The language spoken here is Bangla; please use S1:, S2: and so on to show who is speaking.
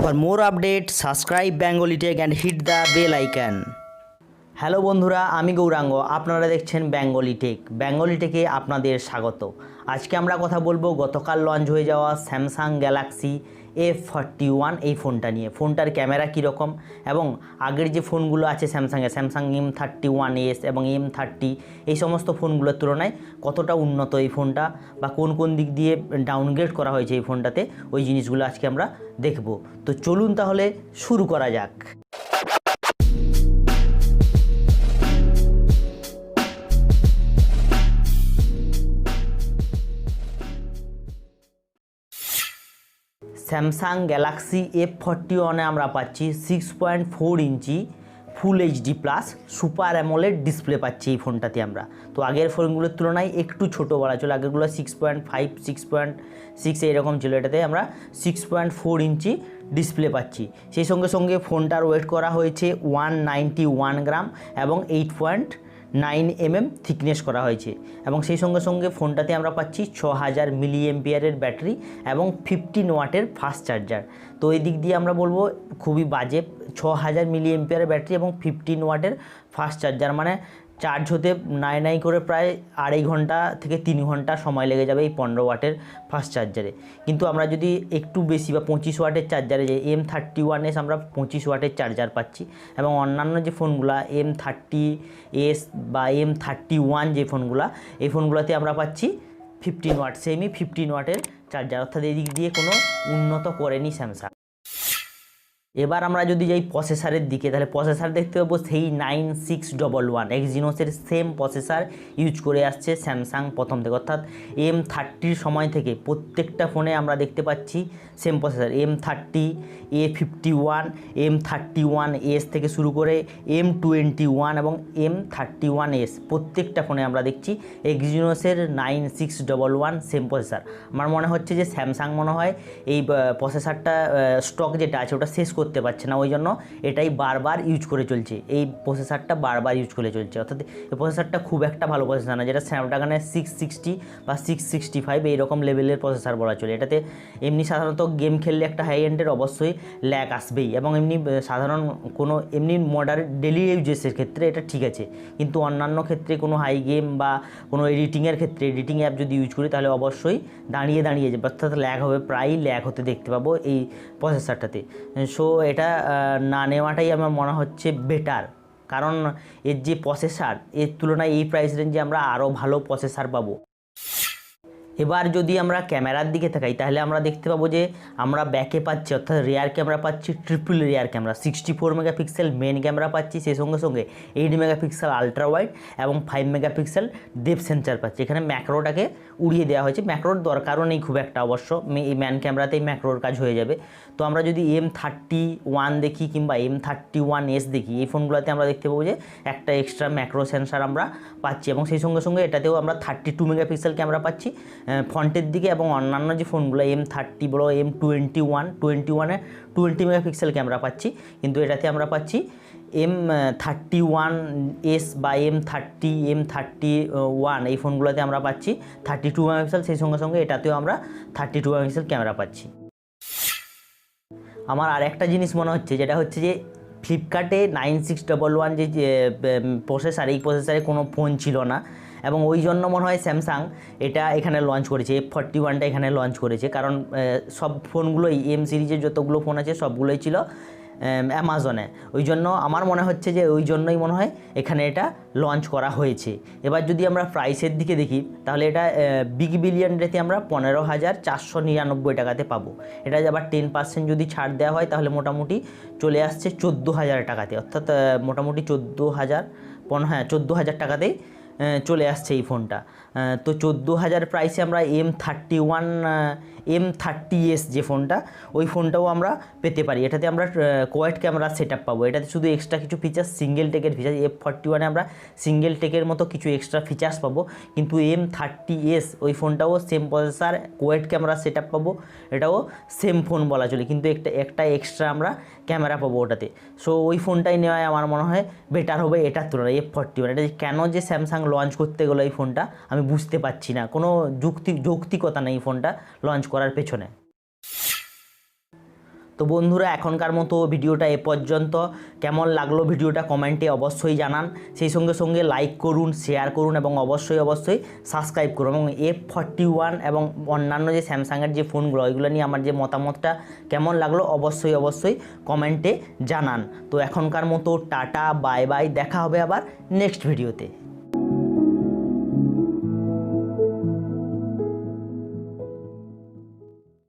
S1: For more updates, subscribe bengalitech and hit the bell icon. Hello বন্ধুরা, আমি গৌরাঙ্গ, আপনারা দেখছেন বেঙ্গলিটেকে আপনাদের স্বাগত। আজকে আমরা কথা বলবো গতকাল লঞ্চ হয়ে যাওয়া স্যামসাং গ্যালাক্সি F41 এই ফোনটা নিয়ে। ফোনটার ক্যামেরা কীরকম এবং আগের যে ফোনগুলো আছে স্যামসাং M31s এবং M30 এই সমস্ত ফোনগুলোর তুলনায় কতটা উন্নত এই ফোনটা বা কোন কোন দিক দিয়ে ডাউনগ্রেড করা হয়েছে এই ফোনটাতে, ওই জিনিসগুলো আজকে আমরা দেখব। তো চলুন তাহলে শুরু করা যাক। স্যামসাং গ্যালাক্সি F41-এ আমরা পাচ্ছি 6.4 inch full HD plus super AMOLED display পাচ্ছি এই ফোনটাতে আমরা। তো আগের ফোনগুলোর তুলনায় একটু ছোটো বলা চলে, আগেরগুলো 6.5 6.6 এইরকম ছিল, এটাতে আমরা 6.4 ইঞ্চি ডিসপ্লে পাচ্ছি। সেই সঙ্গে সঙ্গে ফোনটার ওয়েট করা হয়েছে 191 গ্রাম এবং 8.9 mm থিকনেস করা হয়েছে এবং সেই সঙ্গে সঙ্গে ফোনটাতে আমরা পাচ্ছি 6000 মিলিঅ্যাম্পিয়ারের ব্যাটারি এবং 15 ওয়াটের ফাস্ট চার্জার। তো এই দিক দিয়ে আমরা বলবো খুবই বাজে, 6000 মিলিঅ্যাম্পিয়ারের ব্যাটারি এবং 15 ওয়াটের ফাস্ট চার্জার, মানে চার্জ হতে নাই করে প্রায় 2.5 ঘন্টা থেকে 3 ঘন্টা সময় লেগে যাবে এই 15 ওয়াটের ফাস্ট চার্জারে। কিন্তু আমরা যদি একটু বেশি বা 25 ওয়াটের চার্জারে যাই, M31s আমরা 25 ওয়াটের চার্জার পাচ্ছি এবং অন্যান্য যে ফোনগুলো M30s বা M31 যে ফোনগুলো, এই ফোনগুলোতে আমরা পাচ্ছি 15 ওয়াট, সেমি 15 ওয়াটের চার্জার, অর্থাৎ এই দিক দিয়ে কোনো উন্নত করেনি স্যামসাং। এবার আমরা যদি যাই প্রসেসরের দিকে, তাহলে প্রসেসর দেখতে পাবো সেই 9611 এক্সিনোসের সেম প্রসেসর ইউজ করে আসছে স্যামসাং প্রথম থেকে, অর্থাৎ M30 সময় থেকে প্রত্যেকটা ফোনে আমরা দেখতে পাচ্ছি same processor. M30, A51, M31s থেকে শুরু করে M21 এবং M31s প্রত্যেকটা ফোনে আমরা দেখছি এক্সিনোসের 9611 সেম প্রসেসর। আমার মনে হচ্ছে যে স্যামসাং মনে হয় এই প্রসেসরটা স্টক যেটা আছে ওটা শেষ করতে পারছে না, ওই জন্য এটাই বারবার ইউজ করে চলছে, এই প্রসেসরটা বারবার ইউজ করে চলছে। অর্থাৎ এই প্রসেসরটা খুব একটা ভালো প্রসেসর না, যেটা স্ন্যাপড্রাগনের 660 বা 665 এইরকম লেভেলের প্রসেসর বলা চলে। এটাতে এমনি সাধারণত গেম খেললে একটা হাই এন্ডের অবশ্যই ল্যাগ আসবেই এবং এমনি সাধারণ কোনো এমনি মডার্ন ডেলি ইউজেসের ক্ষেত্রে এটা ঠিক আছে, কিন্তু অন্যান্য ক্ষেত্রে কোনো হাই গেম বা কোনো এডিটিংয়ের ক্ষেত্রে এডিটিং অ্যাপ যদি ইউজ করি তাহলে অবশ্যই দাঁড়িয়ে যাবে, অর্থাৎ ল্যাগ হবে, প্রায়ই ল্যাগ হতে দেখতে পাবো এই প্রসেসরটাতে। সো এটা না নেওয়াটাই আমার মনে হচ্ছে বেটার, কারণ এর যে প্রসেসর এর তুলনায় এই প্রাইস রেঞ্জে আমরা আরও ভালো প্রসেসর পাবো। এবার যদি আমরা ক্যামেরার দিকে তাকাই তাহলে আমরা দেখতে পাবো যে আমরা ব্যাকে পাচ্ছি, অর্থাৎ রেয়ার ক্যামেরা পাচ্ছি triple rear camera, 64 megapixel main camera পাচ্ছি, সেই সঙ্গে সঙ্গে 8 মেগাপিক্সেল আলট্রা ওয়াইড এবং 5 মেগাপিক্সেল ডেপথ সেন্সার পাচ্ছি। এখানে ম্যাক্রোটাকে উড়িয়ে দেওয়া হয়েছে, ম্যাক্রোর দরকারও নেই খুব একটা, অবশ্য এই ম্যান ক্যামেরাতেই ম্যাক্রোর কাজ হয়ে যাবে। তো আমরা যদি M31 দেখি কিংবা M31s দেখি, এই ফোনগুলোতে আমরা দেখতে পাবো যে একটা এক্সট্রা ম্যাক্রো সেন্সার আমরা পাচ্ছি এবং সেই সঙ্গে সঙ্গে এটাতেও আমরা 32 মেগাপিক্সেল ক্যামেরা পাচ্ছি ফ্রন্টের দিকে, এবং অন্যান্য যে ফোনগুলো M30 বলো M21-এ 20 মেগাপিক্সেল ক্যামেরা পাচ্ছি, কিন্তু এটাতে আমরা পাচ্ছি M31s বা M31 এই ফোনগুলোতে আমরা পাচ্ছি 32 মেগাপিক্সেল, সেই সঙ্গে সঙ্গে এটাতেও আমরা 32 মেগাপিক্সেল ক্যামেরা পাচ্ছি। আমার আর একটা জিনিস মনে হচ্ছে, যেটা হচ্ছে যে ফ্লিপকার্টে 9611 যে প্রসেসর, এই প্রসেসরে কোনো ফোন ছিল না এবং ওই জন্য মনে হয় স্যামসাং এটা এখানে লঞ্চ করেছে, F41টা এখানে লঞ্চ করেছে, কারণ সব ফোনগুলোই M সিরিজের যতগুলো ফোন আছে সবগুলোই ছিল অ্যামাজনে, ওই জন্য আমার মনে হচ্ছে যে ওই জন্যই মনে হয় এখানে এটা লঞ্চ করা হয়েছে। এবার যদি আমরা প্রাইসের দিকে দেখি তাহলে এটা বিগ বিলিয়ন ডেতে আমরা 15,499 টাকাতে পাবো। এটা আবার 10% যদি ছাড় দেওয়া হয় তাহলে মোটামুটি চলে আসছে 14,000 টাকাতে, অর্থাৎ মোটামুটি 14,000 টাকাতেই চলে আসছে এই ফোনটা। তো 14,000 প্রাইসে আমরা M30s যে ফোনটা, ওই ফোনটাও আমরা পেতে পারি। এটাতে আমরা কোয়াড ক্যামেরা সেট আপ পাবো, এটাতে শুধু এক্সট্রা কিছু ফিচার্স, সিঙ্গেল টেকের ফিচার্স, F41-এ আমরা সিঙ্গেল টেকের মতো কিছু এক্সট্রা ফিচার্স পাবো, কিন্তু M30s ওই ফোনটাও same processor, quad camera set up পাবো, এটাও সেম ফোন বলা চলে, কিন্তু একটা এক্সট্রা আমরা ক্যামেরা পাবো ওটাতে। সো ওই ফোনটাই নেওয়ায় আমার মনে হয় বেটার হবে এটার তুলনায় F41। এটা কেন যে স্যামসাং লঞ্চ করতে গেলো এই ফোনটা আমি বুঝতে পারছি না, কোনো যৌক্তিকতা নেই ফোনটা লঞ্চ করার পেছনে। তো তো বন্ধুরা এখনকার মতো ভিডিওটা এ পর্যন্ত। কেমন লাগলো ভিডিওটা কমেন্টে অবশ্যই জানান। সেই সঙ্গে সঙ্গে লাইক করুন, শেয়ার করুন এবং অবশ্যই সাবস্ক্রাইব করুন। এবং F41 এবং অন্যান্য যে স্যামসাংয়ের যে ফোনগুলো ওইগুলো নিয়ে আমার যে মতামতটা কেমন লাগলো অবশ্যই কমেন্টে জানান। তো এখনকার মতো টাটা, বাই বাই, দেখা হবে আবার নেক্সট ভিডিওতে।